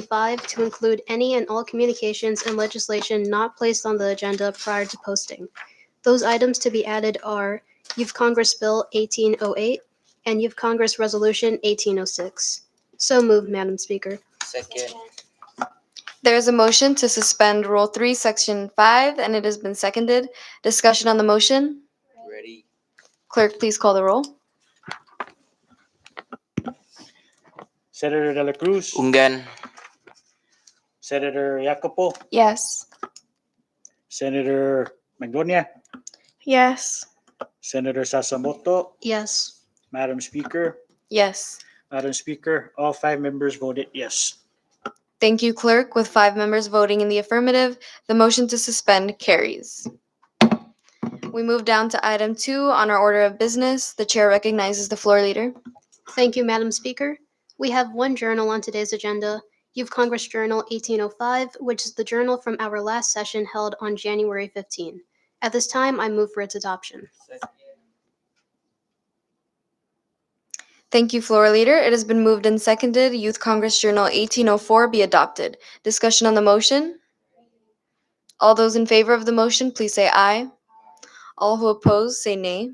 5 to include any and all communications and legislation not placed on the agenda prior to posting. Those items to be added are Youth Congress Bill 1808 and Youth Congress Resolution 1806. So moved, Madam Speaker. Second. There is a motion to suspend Rule 3, Section 5, and it has been seconded. Discussion on the motion? Ready. Clerk, please call the roll. Senator De La Cruz, Ungan. Senator Jacopo, Yes. Senator Magnolia, Yes. Senator Sasamoto. Yes. Madam Speaker, Yes. all 5 members voted yes. Thank you, Clerk. With 5 members voting in the affirmative, the motion to suspend carries. We move down to item 2 on our order of business. The chair recognizes the floor leader. Thank you, Madam Speaker. We have one journal on today's agenda, Youth Congress Journal 1805, which is the journal from our last session held on January 15. At this time, I move for its adoption. Thank you, floor leader. It has been moved and seconded. Youth Congress Journal 1804 be adopted. Discussion on the motion? All those in favor of the motion, please say aye. All who oppose, say nay.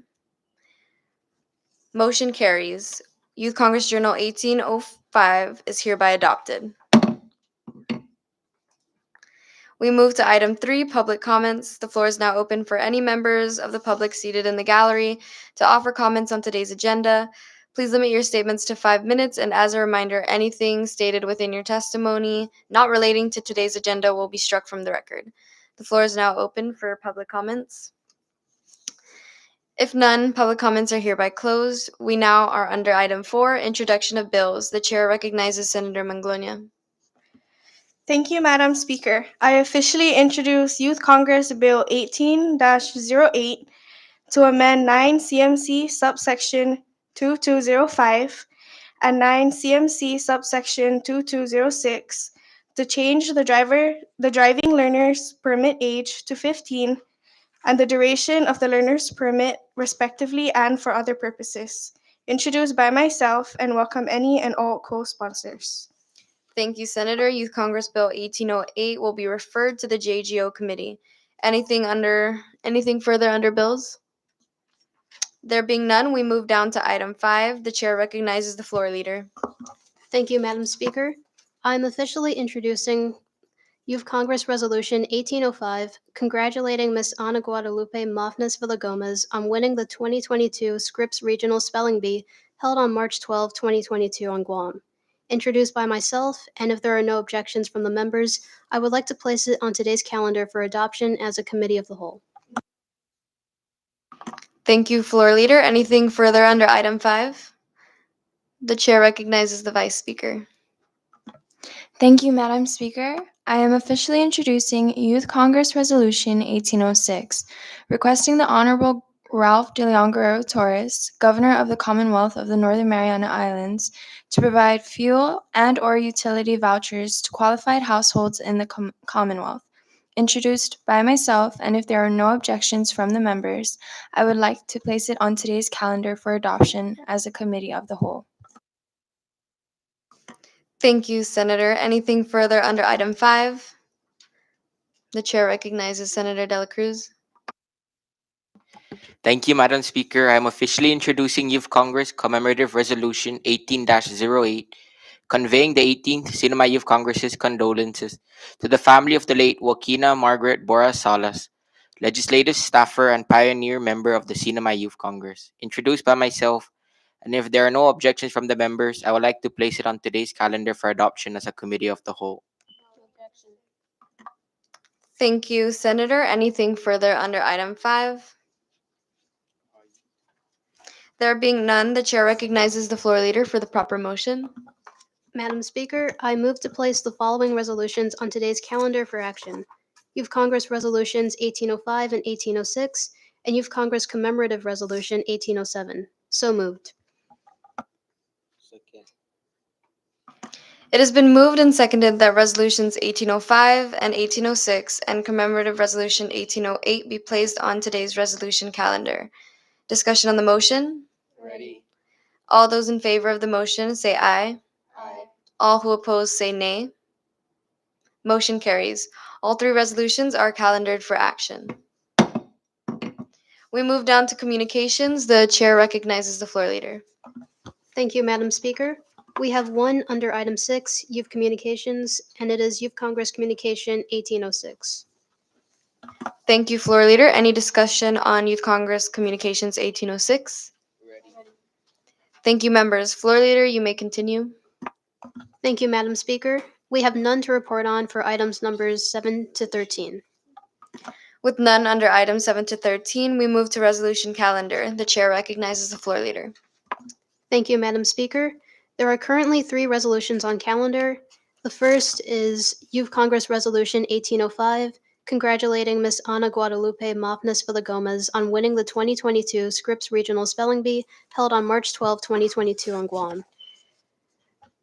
Motion carries. Youth Congress Journal 1805 is hereby adopted. We move to item 3, public comments. The floor is now open for any members of the public seated in the gallery to offer comments on today's agenda. Please limit your statements to 5 minutes, and as a reminder, anything stated within your testimony not relating to today's agenda will be struck from the record. The floor is now open for public comments. If none, public comments are hereby closed. We now are under item 4, introduction of bills. The chair recognizes Senator Manglonia. Thank you, Madam Speaker. I officially introduce Youth Congress Bill 18-08 to amend 9 CMC subsection 2205 and 9 CMC subsection 2206 to change the driving learner's permit age to 15 and the duration of the learner's permit, respectively, and for other purposes. Introduced by myself, and welcome any and all co-sponsors. Thank you, Senator. Youth Congress Bill 1808 will be referred to the JGO committee. Anything further under bills? There being none, we move down to item 5. The chair recognizes the floor leader. Thank you, Madam Speaker. I'm officially introducing Youth Congress Resolution 1805, congratulating Ms. Ana Guadalupe Mafnes Villagomez on winning the 2022 Scripps Regional Spelling Bee held on March 12, 2022 on Guam. Introduced by myself, and if there are no objections from the members, I would like to place it on today's calendar for adoption as a committee of the whole. Thank you, floor leader. Anything further under item 5? The chair recognizes the vice speaker. Thank you, Madam Speaker. I am officially introducing Youth Congress Resolution 1806, requesting the Honorable Ralph de Leon Guerrero Torres, Governor of the Commonwealth of the Northern Mariana Islands, to provide fuel and/or utility vouchers to qualified households in the Commonwealth. Introduced by myself, and if there are no objections from the members, I would like to place it on today's calendar for adoption as a committee of the whole. Thank you, Senator. Anything further under item 5? The chair recognizes Senator De La Cruz. Thank you, Madam Speaker. I am officially introducing Youth Congress Commemorative Resolution 18-08, conveying the 18th Cinema Youth Congress's condolences to the family of the late Joaquina Margaret Bora Salas, legislative staffer and pioneer member of the Cinema Youth Congress. Introduced by myself, and if there are no objections from the members, I would like to place it on today's calendar for adoption as a committee of the whole. Thank you, Senator. Anything further under item 5? There being none, the chair recognizes the floor leader for the proper motion. Madam Speaker, I move to place the following resolutions on today's calendar for action. Youth Congress Resolutions 1805 and 1806, and Youth Congress Commemorative Resolution 1807. So moved. Second. It has been moved and seconded that resolutions 1805 and 1806 and commemorative resolution 1808 be placed on today's resolution calendar. Discussion on the motion? Ready. All those in favor of the motion say aye. Aye. All who oppose say nay. Motion carries. All three resolutions are calendared for action. We move down to communications. The chair recognizes the floor leader. Thank you, Madam Speaker. We have one under item 6, Youth Communications, and it is Youth Congress Communication 1806. Thank you, floor leader. Any discussion on Youth Congress Communications 1806? Thank you, members. Floor leader, you may continue. Thank you, Madam Speaker. We have none to report on for items numbers 7 to 13. With none under items 7 to 13, we move to resolution calendar. The chair recognizes the floor leader. Thank you, Madam Speaker. There are currently 3 resolutions on calendar. The first is Youth Congress Resolution 1805, congratulating Ms. Ana Guadalupe Mafnes Villagomez on winning the 2022 Scripps Regional Spelling Bee held on March 12, 2022 on Guam.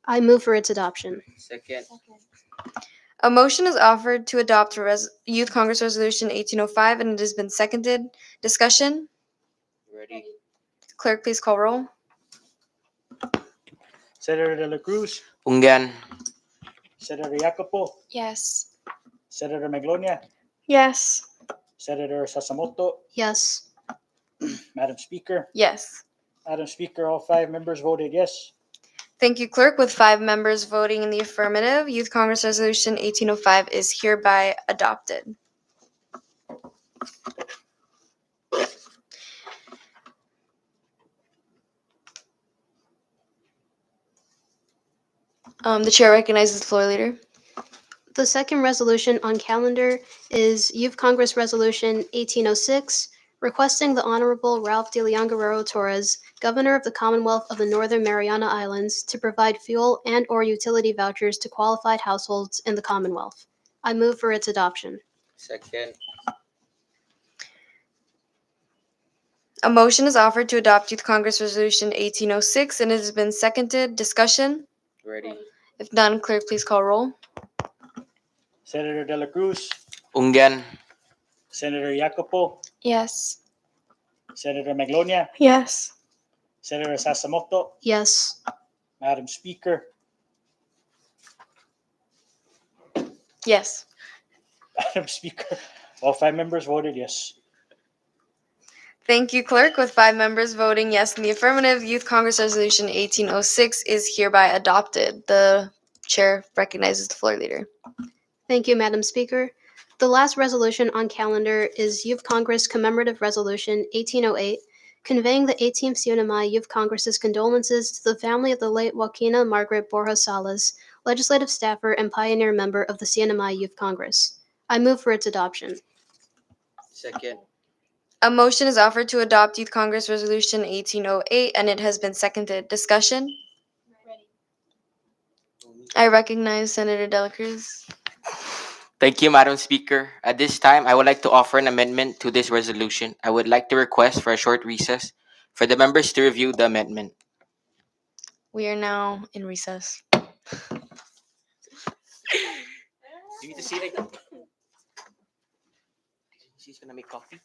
I move for its adoption. Second. A motion is offered to adopt Youth Congress Resolution 1805, and it has been seconded. Discussion? Ready. Clerk, please call roll. Senator De La Cruz, Ungyan. Senator Jacopo, Yes. Senator Maglonia, Yes. Senator Sasamoto, Yes. Madam Speaker. Yes. Madam Speaker, all 5 members voted yes. Thank you, clerk. With 5 members voting in the affirmative, Youth Congress Resolution 1805 is hereby adopted. The chair recognizes the floor leader. The second resolution on calendar is Youth Congress Resolution 1806, requesting the Honorable Ralph de Leon Guerrero Torres, Governor of the Commonwealth of the Northern Mariana Islands, to provide fuel and/or utility vouchers to qualified households in the Commonwealth. I move for its adoption. Second. A motion is offered to adopt Youth Congress Resolution 1806, and it has been seconded. Discussion? Ready. If none, clerk, please call roll. Senator De La Cruz, Ungyan. Senator Jacopo, Yes. Senator Maglonia, Yes. Senator Sasamoto, Yes. Madam Speaker. Yes. Madam Speaker, all 5 members voted yes. Thank you, clerk. With 5 members voting yes in the affirmative, Youth Congress Resolution 1806 is hereby adopted. The chair recognizes the floor leader. Thank you, Madam Speaker. The last resolution on calendar is Youth Congress Commemorative Resolution 1808, conveying the 18th CNMI Youth Congress's condolences to the family of the late Joaquina Margaret Borja Salas, legislative staffer and pioneer member of the CNMI Youth Congress. I move for its adoption. Second. A motion is offered to adopt Youth Congress Resolution 1808, and it has been seconded. Discussion? I recognize Senator De La Cruz. Thank you, Madam Speaker. At this time, I would like to offer an amendment to this resolution. I would like to request for a short recess for the members to review the amendment. We are now in recess. You need to see like that. She's gonna make coffee.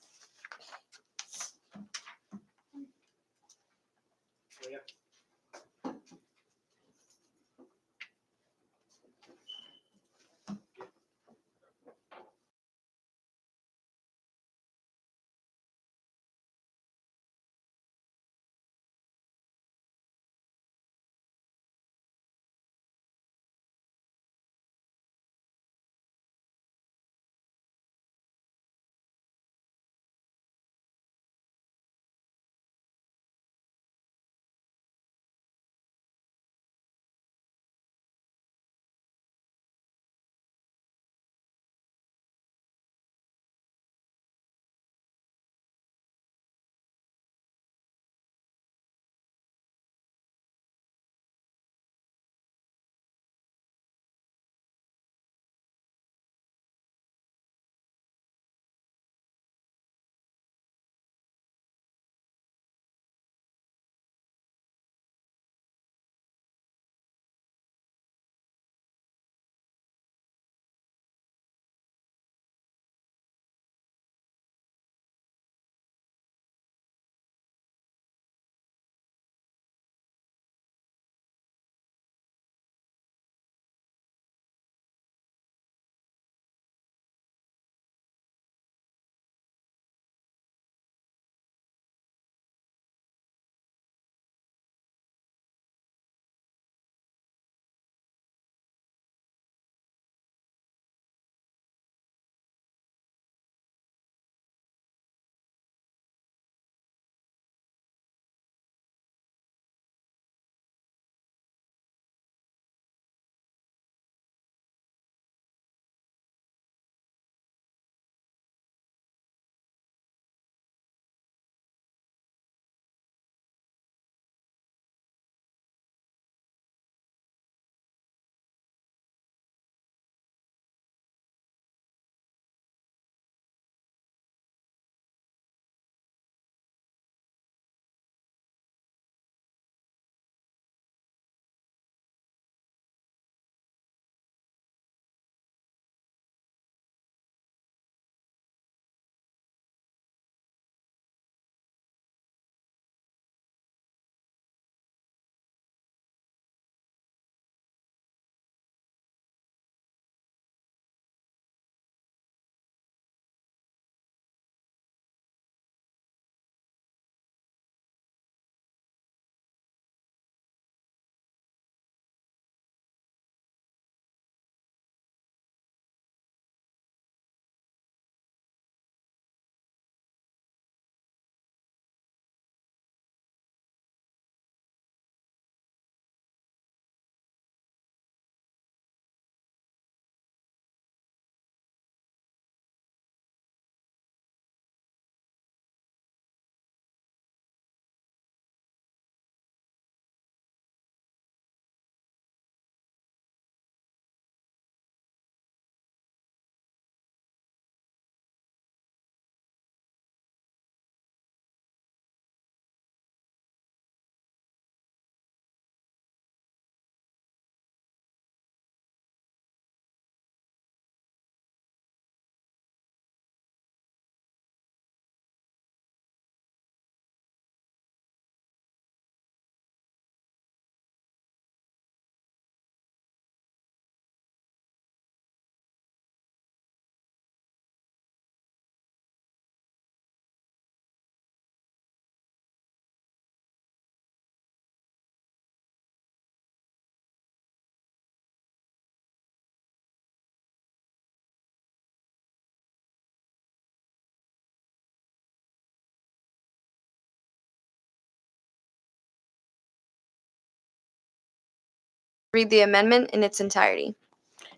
read the amendment in its entirety.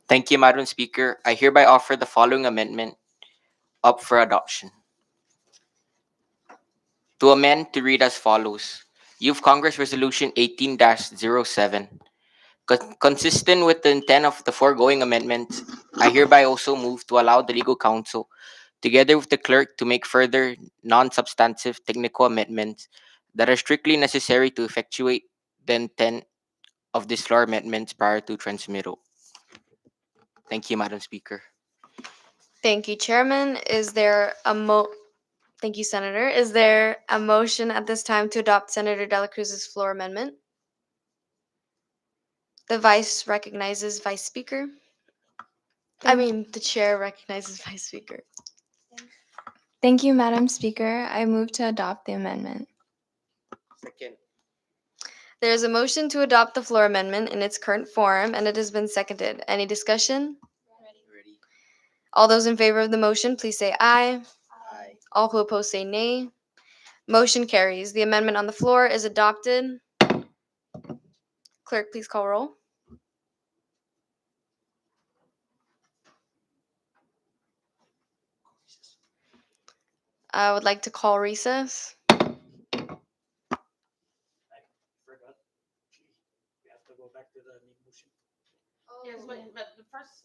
Thank you, Madam Speaker. I hereby offer the following amendment up for adoption. To amend to read as follows. Youth Congress Resolution 18-07. Consistent with the intent of the foregoing amendments, I hereby also move to allow the legal counsel, together with the clerk, to make further non-substantive technical amendments that are strictly necessary to effectuate the intent of these floor amendments prior to transmittal. Thank you, Madam Speaker. Thank you, Chairman. Thank you, Senator. Is there a motion at this time to adopt Senator Dela Cruz's floor amendment? The Vice recognizes Vice Speaker. The Chair recognizes Vice Speaker. Thank you, Madam Speaker. I move to adopt the amendment. Second. There is a motion to adopt the floor amendment in its current form, and it has been seconded. Any discussion? Ready. All those in favor of the motion, please say aye. Aye. All who oppose say nay. Motion carries. The amendment on the floor is adopted. Clerk, please call roll. I would like to call recess. I forgot. We have to go back to the main motion. Yes, but the first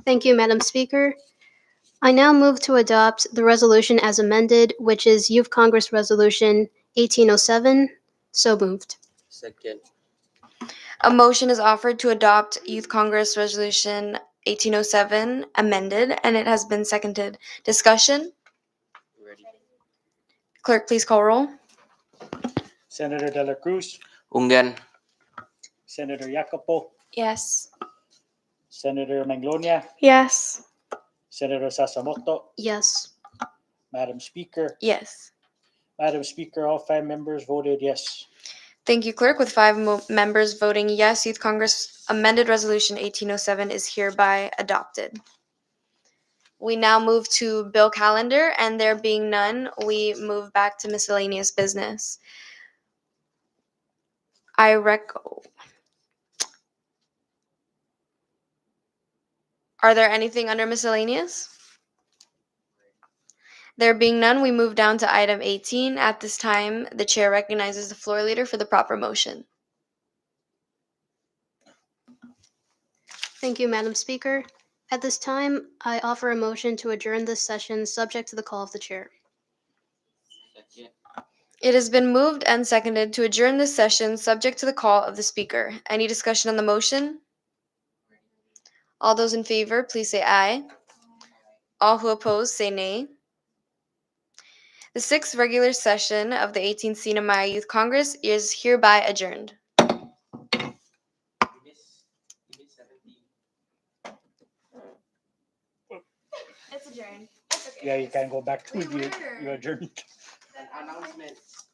Thank you, Madam Speaker. I now move to adopt the resolution as amended, which is Youth Congress Resolution 1807. So moved. Second. A motion is offered to adopt Youth Congress Resolution 1807 amended, and it has been seconded. Discussion? Ready. Clerk, please call roll. Senator De La Cruz, Ungen. Senator Jacopo, Yes. Senator Manglonia, Yes. Senator Sasamoto, Yes. Madam Speaker. Yes. Madam Speaker, all 5 members voted yes. Thank you, Clerk. With 5 members voting yes, Youth Congress amended Resolution 1807 is hereby adopted. We now move to bill calendar, and there being none, we move back to miscellaneous business. Are there anything under miscellaneous? There being none, we move down to item 18. At this time, the chair recognizes the floor leader for the proper motion. Thank you, Madam Speaker. At this time, I offer a motion to adjourn this session subject to the call of the chair. Second. It has been moved and seconded to adjourn this session subject to the call of the speaker. Any discussion on the motion? All those in favor, please say aye. All who oppose, say nay. The 6th regular session of the 18th Sina Maya Youth Congress is hereby adjourned. It's adjourned. Yeah, you can go back to you adjourned. Announcements.